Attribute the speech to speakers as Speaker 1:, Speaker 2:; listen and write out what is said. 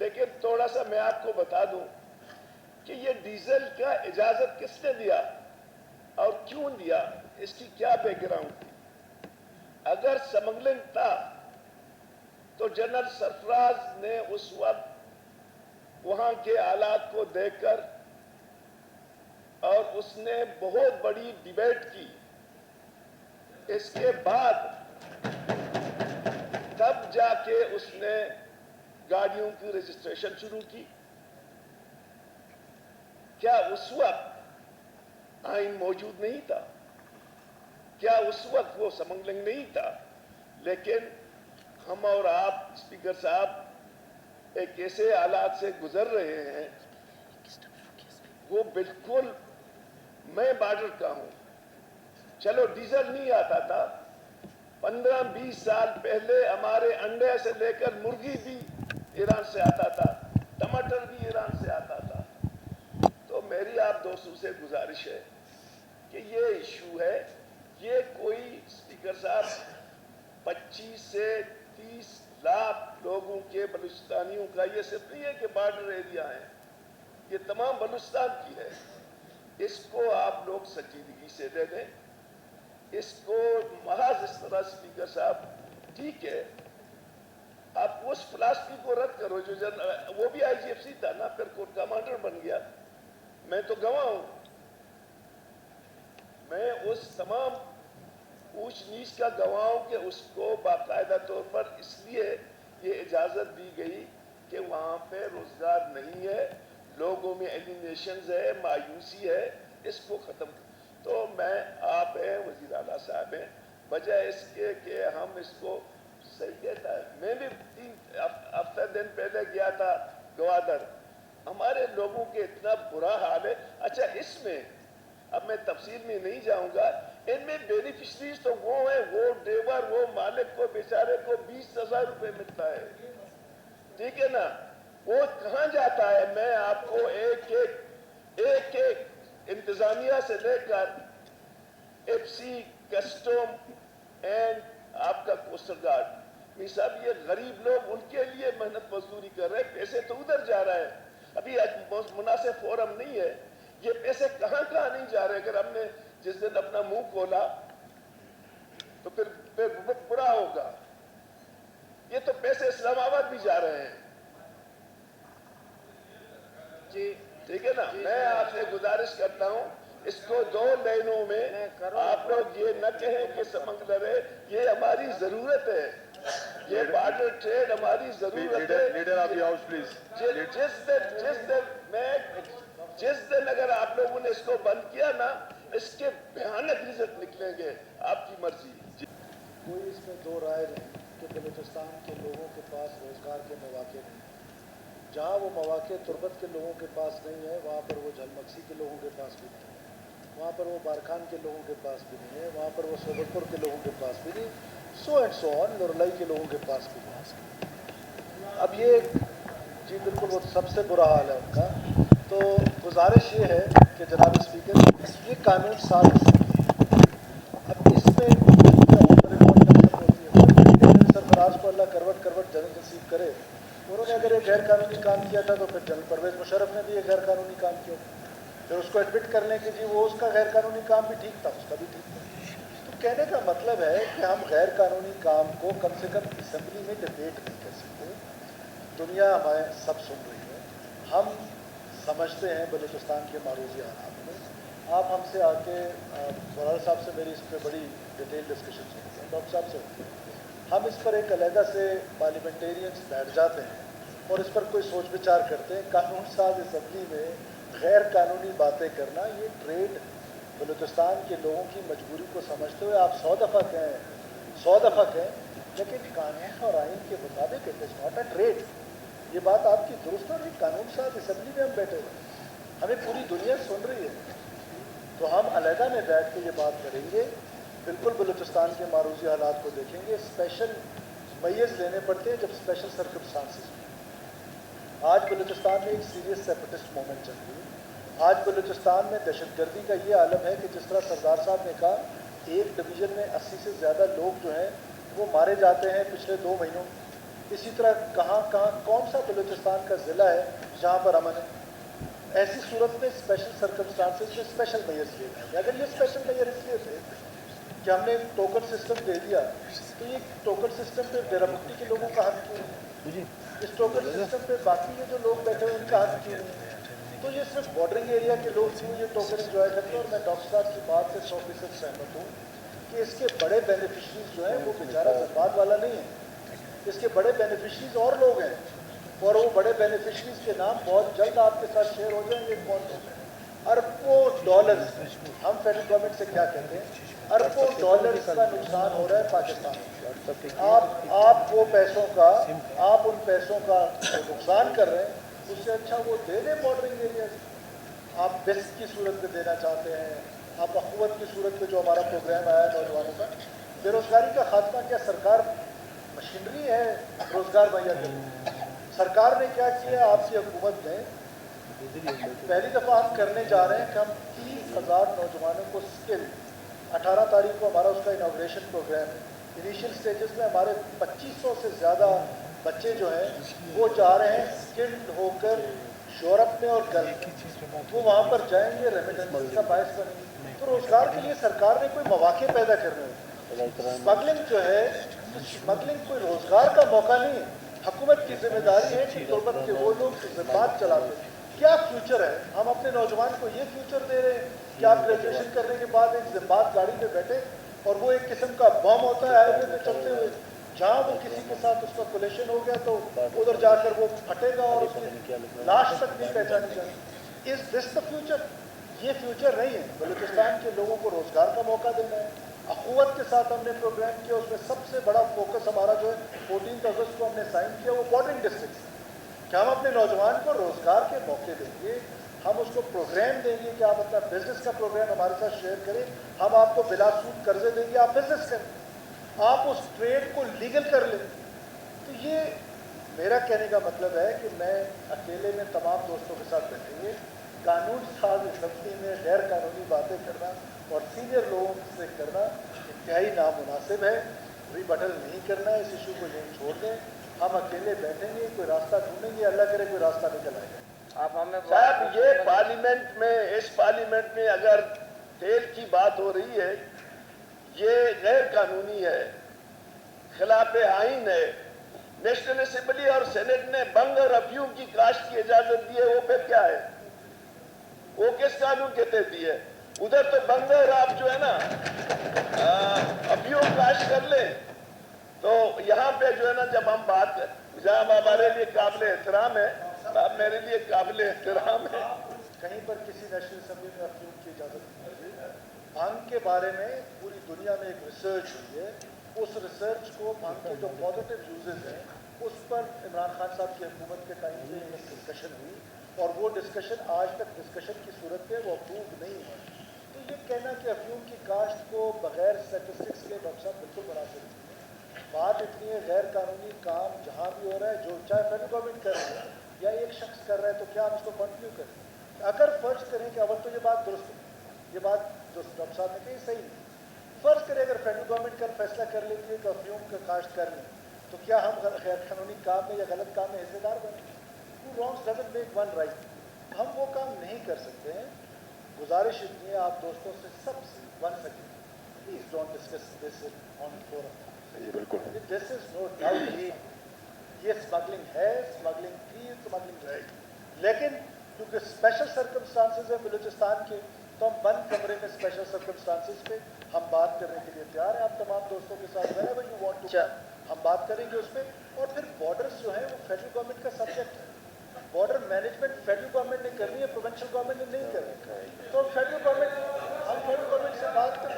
Speaker 1: لیکن تھوڑا سا میں آپ کو بتا دوں کہ یہ ڈیزل کا اجازت کس نے دیا اور کیوں دیا، اس کی کیا بیک گراؤنڈ تھی؟ اگر سمگلنگ تھا تو جنرل سرفراز نے اس وقت وہاں کے حالات کو دیکھ کر اور اس نے بہت بڑی ڈیبیٹ کی، اس کے بعد تب جا کے اس نے گاڑیوں کی رجسٹریشن شروع کی۔ کیا اس وقت آئین موجود نہیں تھا؟ کیا اس وقت وہ سمگلنگ نہیں تھا؟ لیکن ہم اور آپ اسپیکر صاحب ایک ایسے حالات سے گزر رہے ہیں، وہ بالکل، میں بارڈر کا ہوں، چلو ڈیزل نہیں آتا تھا، 15-20 سال پہلے ہمارے انڈے سے لے کر مرغی بھی ایران سے آتا تھا، ٹماٹر بھی ایران سے آتا تھا۔ تو میری آپ دوستوں سے گزارش ہے کہ یہ ایشو ہے، یہ کوئی اسپیکر صاحب 25 سے 30 لاکھ لوگوں کے بلوچستانیوں کا یہ صرف نہیں ہے کہ بارڈر ایریا ہے، یہ تمام بلوچستان کی ہے۔ اس کو آپ لوگ سنجیدگی سے لے لیں، اس کو محض اس طرح اسپیکر صاحب، ٹھیک ہے آپ اس فلسفی کو رد کرو جو وہ بھی آئی جی ایف سی تھا نا، پھر کورٹ کمانڈر بن گیا، میں تو گواہ ہوں، میں اس تمام اونچ نیچ کا گواہ ہوں کہ اس کو باقاعدہ طور پر اس لیے یہ اجازت دی گئی کہ وہاں پہ روزگار نہیں ہے، لوگوں میں ایلینیشنز ہے، مایوسی ہے، اس کو ختم۔ تو میں آپ ہیں، وزیر اعلیٰ صاحب ہیں، بجائے اس کے کہ ہم اس کو صحیح کہتا ہے، میں بھی 3 ہفتہ دن پہلے گیا تھا گوادر، ہمارے لوگوں کے اتنا برا حال ہے۔ اچھا اس میں اب میں تفصیل میں نہیں جاؤں گا، ان میں بینیفیشریز تو وہ ہیں، وہ ڈرائیور، وہ مالک کو بیچارے کو 20,000 روپے ملتا ہے، ٹھیک ہے نا، وہ کہاں جاتا ہے؟ میں آپ کو ایک ایک انتظامیہ سے لے کر ایف سی، کسٹم اینڈ آپ کا کوسٹل گارڈ، یہ سب یہ غریب لوگ، ان کے لیے محنت مزدوری کر رہے ہیں، پیسے تو ادھر جا رہا ہے۔ ابھی مناسب فورم نہیں ہے، یہ پیسے کہاں نہیں جا رہے؟ اگر ہم نے جس دن اپنا منہ کھولا تو پھر برا ہوگا۔ یہ تو پیسے اسلام آباد بھی جا رہے ہیں،
Speaker 2: جی
Speaker 1: ٹھیک ہے نا۔ میں آپ سے گزارش کرتا ہوں، اس کو 2 لائنوں میں آپ لوگ یہ نہ کہیں کہ سمگلر ہے، یہ ہماری ضرورت ہے، یہ بارڈر ٹریڈ ہماری ضرورت ہے۔
Speaker 3: Leader of the house please.
Speaker 1: جس دن اگر آپ لوگوں نے اس کو بند کیا نا، اس کے بھیانک رزلٹ نکلیں گے، آپ کی مرضی۔
Speaker 4: کوئی اس میں دو رائے نہیں کہ بلوچستان کے لوگوں کے پاس روزگار کے مواقع نہیں، جہاں وہ مواقع تربت کے لوگوں کے پاس نہیں ہے، وہاں پر وہ جھلمکسی کے لوگوں کے پاس بھی نہیں ہے، وہاں پر وہ بارکھان کے لوگوں کے پاس بھی نہیں ہے، وہاں پر وہ صوبت پور کے لوگوں کے پاس بھی نہیں، سو اینڈ سو آن، نورلائی کے لوگوں کے پاس بھی نہیں۔ اب یہ جی بالکل وہ سب سے برا حال ہے ان کا۔ تو گزارش یہ ہے کہ جناب اسپیکر، یہ قانون ساز اب اس میں سرفراز کو اللہ کروٹ کروٹ جنرل نصیب کرے، انہوں نے اگر یہ غیر قانونی کام کیا تھا تو پھر جنرل پرویز مشرف نے بھی یہ غیر قانونی کام کیا، پھر اس کو ایڈمٹ کرنے کے جی وہ اس کا غیر قانونی کام بھی ٹھیک تھا، اس کا بھی ٹھیک تھا۔ تو کہنے کا مطلب ہے کہ ہم غیر قانونی کام کو کم سے کم اسمبلی میں ڈبیٹ نہیں کر سکتے، دنیا ہمیں سب سن رہی ہے، ہم سمجھتے ہیں بلوچستان کے معروضی حالات میں۔ آپ ہم سے آ کے سرار صاحب سے میری اس پہ بڑی ڈیٹیل ڈسکشن ہوتی ہے، ڈاکٹر صاحب سے ہوتی ہے، ہم اس پر ایک علیحدہ سے پارلیمنٹیرینس بیٹھ جاتے ہیں اور اس پر کوئی سوچ بچار کرتے ہیں۔ قانون ساز اسمبلی میں غیر قانونی باتیں کرنا، یہ ٹریڈ بلوچستان کے لوگوں کی مجبوری کو سمجھتے ہوئے آپ 100 دفعہ کہیں، لیکن قانون اور آئین کے مطابق it is not a trade. یہ بات آپ کی درست ہے، اور قانون ساز اسمبلی میں ہم بیٹھے ہوئے، ہمیں پوری دنیا سن رہی ہے، تو ہم علیحدہ میں بیٹھ کے یہ بات کریں گے، بالکل بلوچستان کے معروضی حالات کو دیکھیں گے، اسپیشل میز لینے پڑتے ہیں جب اسپیشل سرکمسٹانسز میں۔ آج بلوچستان میں ایک سیریس سیپریٹسٹ موومنٹ چل رہی ہے، آج بلوچستان میں دہشت گردی کا یہ عالم ہے کہ جس طرح سردار صاحب نے کہا، ایک ڈویژن میں 80 سے زیادہ لوگ جو ہیں وہ مارے جاتے ہیں پچھلے 2 مہینوں، इसी तरह कहाँ कौन सा बलूचिस्तान का ज़िला है जहाँ पर अमन है? ऐसी सूरत में स्पेशल सर्कमस्टांसेस में स्पेशल मेयर्स लिए जाएंगे। अगर ये स्पेशल मेयर इसलिए थे कि हमने टोकन सिस्टम दे दिया, तो ये टोकन सिस्टम पे डेरामुक्ति के लोगों का हक क्यों नहीं? इस टोकन सिस्टम पे बाकी ये जो लोग बैठे हैं उनका हक क्यों नहीं? तो ये सिर्फ बॉर्डरिंग एरिया के लोग क्यों ये टोकन इंजॉय करते हैं? और मैं डॉक्टर साहब की बात से 100% सहमत हूँ कि इसके बड़े बेनिफिशरीज जो हैं वो बेचारा जज्बात वाला नहीं है, इसके बड़े बेनिफिशरीज और लोग हैं, और वो बड़े बेनिफिशरीज के नाम बहुत जल्द आपके साथ शेयर हो जाएंगे। कौन लोग हैं? अरबों डॉलर्स, हम फेडरल गवर्नमेंट से क्या कहते हैं, अरबों डॉलर्स का नुकसान हो रहा है पाकिस्तान में। आप वो पैसों का, आप उन पैसों का नुकसान कर रहे हैं, उससे अच्छा वो दे दें बॉर्डरिंग एरिया। आप बेस्ट की सूरत में देना चाहते हैं, आप अखुवत की सूरत में जो हमारा प्रोग्राम आया है नौजवानों का, बेरोजगारी का खात्मा, क्या सरकार मशीनरी है रोजगार मुहैया करने? सरकार ने क्या किया? आपकी हुकूमत ने पहली दफ़ा हम करने जा रहे हैं कि हम 30,000 नौजवानों को स्किल, 18 तारीख को हमारा उसका इनाग्रेशन प्रोग्राम है। इनिशियल स्टेजेस में हमारे 2500 से ज़्यादा बच्चे जो हैं वो जा रहे हैं स्किल्ड होकर यूरोप में और गल्फ, वो वहाँ पर जाएंगे, रेमिटेंस का बायस बनेंगे। तो रोज़गार के लिए सरकार ने कोई मौके पैदा करने होते। स्मगलिंग जो है, स्मगलिंग कोई रोज़गार का मौका नहीं है। हुकूमत की जिम्मेदारी है कि गुरबत के वो लोग ज़िम्मेदार चलाते हैं। क्या फ्यूचर है? हम अपने नौजवान को ये फ्यूचर दे रहे हैं कि आप ग्रेजुएशन करने के बाद एक ज़िम्मेदार गाड़ी में बैठे और वो एक किस्म का बम होता है हाईवे पे चलते हुए, जहाँ वो किसी के साथ उसका कोलेशन हो गया तो उधर जाकर वो फटेगा और उसकी लाश तक नहीं पहचानी जाएगी। Is this the future? ये फ्यूचर नहीं है। बलूचिस्तान के लोगों को रोज़गार का मौका देना है। अखुवत के साथ हमने प्रोग्राम किया, उसमें सबसे बड़ा फोकस हमारा जो है 14 अगस्त को हमने साइन किया, वो बॉर्डरिंग डिस्ट्रिक्ट कि हम अपने नौजवान को रोज़गार के मौके देंगे, हम उसको प्रोग्राम देंगे कि आप अपना बिजनेस का प्रोग्राम हमारे साथ शेयर करें, हम आपको बिला सूद कर्जे देंगे, आप बिजनेस करें, आप उस ट्रेड को लीगल कर लें। तो ये मेरा कहने का मतलब है कि मैं अकेले में तमाम दोस्तों के साथ बैठेंगे, कानून साज असम्बली में गैर कानूनी बातें करना और सीनियर लोगों से करना इंतहाई नामुनासिब है। रिबटल नहीं करना है, इस इशू को यहीं छोड़ दें। हम अकेले बैठेंगे, कोई रास्ता ढूंढेंगे, अल्लाह करे कोई रास्ता निकल आएगा।
Speaker 1: आप हमें साहब, ये पार्लियामेंट में, इस पार्लियामेंट में अगर तेल की बात हो रही है, ये गैर कानूनी है, खिलाफ आइन है। नेशनल असेंबली और सेनेट ने बंग और अफयूम की काश्त की इजाजत दी है, वो पे क्या है? वो किस कानून के तहत दी है? उधर तो बंग और आप जो है ना अफयूम काश्त कर ले, तो यहाँ पे जो है ना जब हम बात कर, जहाँ हमारे लिए काबिल एहतराम है, अब मेरे लिए काबिल एहतराम है,
Speaker 4: कहीं पर किसी नेशनल असेंबली में अफयूम की इजाज़त नहीं है। भांग के बारे में पूरी दुनिया में एक रिसर्च हुई है, उस रिसर्च को भांग के जो पॉजिटिव यूजेस हैं उस पर इमरान खान साहब की हुकूमत के टाइम में एक डिस्कशन हुई, और वो डिस्कशन आज तक डिस्कशन की सूरत में वो अप्रूव नहीं हुआ। तो ये कहना कि अफयूम की काश्त को बगैर स्टेटिस्टिक्स के डॉक्टर साहब बिल्कुल मुनासिब नहीं है। बात इतनी है, गैर कानूनी काम जहाँ भी हो रहा है, जो चाहे फेडरल गवर्नमेंट कर रही है या एक शख्स कर रहा है, तो क्या हम उसको कंटिन्यू करें? अगर फर्ज करें कि अवल तो ये बात दुरुस्त है, ये बात जो डॉक्टर साहब ने कही सही नहीं, फर्ज करें अगर फेडरल गवर्नमेंट कल फैसला कर लेती है कि अफयूम का काश्त कर लें, तो क्या हम गैर कानूनी काम में या गलत काम में हिस्सेदार बने? Two wrongs doesn't make one right. हम वो काम नहीं कर सकते हैं। गुजारिश इतनी है आप दोस्तों से, सबसे one second please don't discuss this on forum.
Speaker 1: बिल्कुल
Speaker 4: दिस इज नो डाउट ये स्मगलिंग है, स्मगलिंग थी, स्मगलिंग है, लेकिन क्योंकि स्पेशल सर्कमस्टांसेस है बलूचिस्तान के, तो हम बंद कमरे में स्पेशल सर्कमस्टांसेस पे हम बात करने के लिए तैयार हैं। आप तमाम दोस्तों के साथ whenever you want to हम बात करेंगे उस पर। और फिर बॉर्डर्स जो है वो फेडरल गवर्नमेंट का सब्जेक्ट है। बॉर्डर मैनेजमेंट फेडरल गवर्नमेंट ने करनी है, प्रोविंशियल गवर्नमेंट ने नहीं करनी। तो फेडरल गवर्नमेंट, हम फेडरल गवर्नमेंट से बात करें।